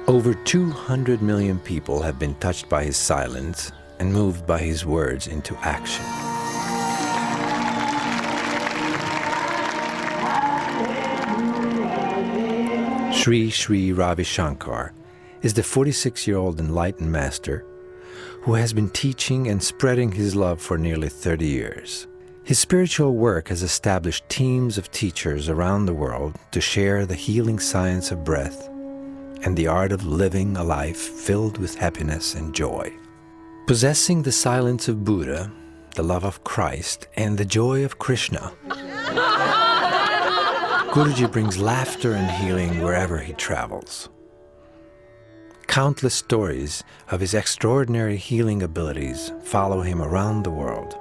Over 200 million people have been touched by his silence and moved by his words into action. Sri Sri Ravi Shankar is the 46-year-old enlightened master who has been teaching and spreading his love for nearly 30 years. His spiritual work has established teams of teachers around the world to share the healing science of breath and the art of living a life filled with happiness and joy. Possessing the silence of Buddha, the love of Christ, and the joy of Krishna, Guruji brings laughter and healing wherever he travels. Countless stories of his extraordinary healing abilities follow him around the world.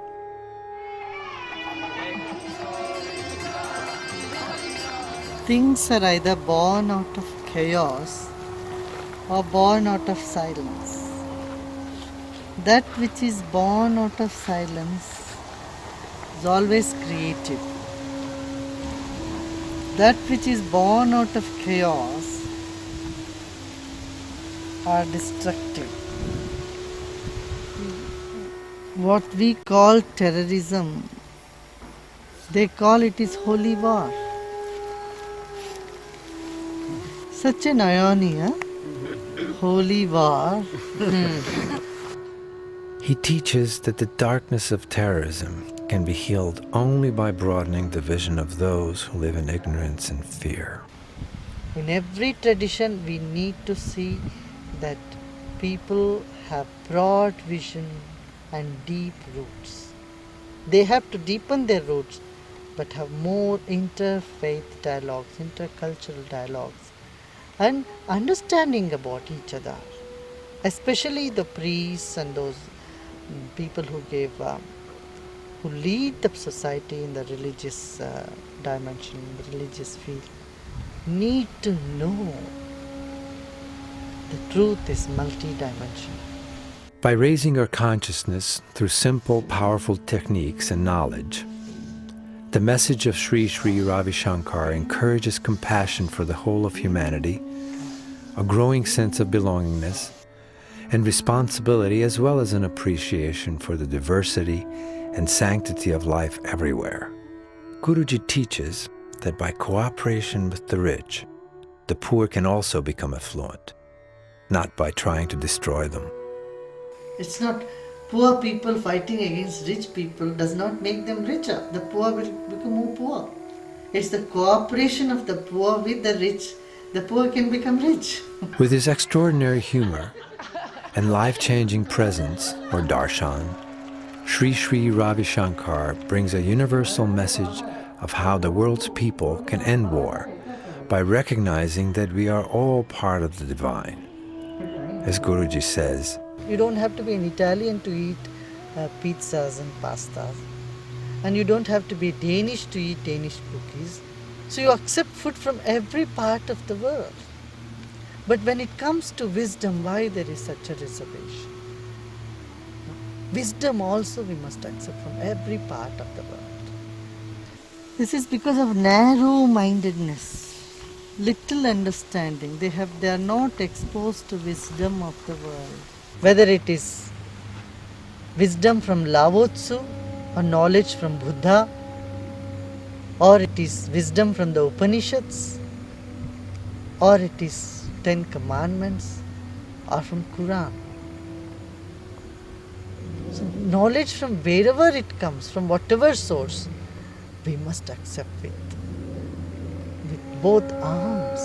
Things are either born out of chaos or born out of silence. That which is born out of silence is always creative. That which is born out of chaos are destructive. What we call terrorism, they call it is holy war. Such an irony, huh? Holy war. He teaches that the darkness of terrorism can be healed only by broadening the vision of those who live in ignorance and fear. In every tradition, we need to see that people have broad vision and deep roots. They have to deepen their roots, but have more interfaith dialogues, intercultural dialogues, and understanding about each other, especially the priests and those people who who lead the society in the religious dimension, the religious field, need to know the truth is multi-dimensional. By raising our consciousness through simple, powerful techniques and knowledge, the message of Sri Sri Ravi Shankar encourages compassion for the whole of humanity, a growing sense of belongingness, and responsibility, as well as an appreciation for the diversity and sanctity of life everywhere. Guruji teaches that by cooperation with the rich, the poor can also become affluent, not by trying to destroy them. It's not poor people fighting against rich people does not make them richer. The poor will become more poor. It's the cooperation of the poor with the rich, the poor can become rich. With his extraordinary humor and life-changing presence, or darshan, Sri Sri Ravi Shankar brings a universal message of how the world's people can end war by recognizing that we are all part of the divine. As Guruji says, you don't have to be an Italian to eat pizzas and pastas. And you don't have to be Danish to eat Danish cookies. So you accept food from every part of the world. But when it comes to wisdom, why there is such a reservation? Wisdom also we must accept from every part of the world. This is because of narrow-mindedness, little understanding. They are not exposed to wisdom of the world. Whether it is wisdom from Lao Tzu, or knowledge from Buddha, or it is wisdom from the Upanishads, or it is 10 Commandments, or from Quran. So knowledge from wherever it comes, from whatever source, we must accept with both arms.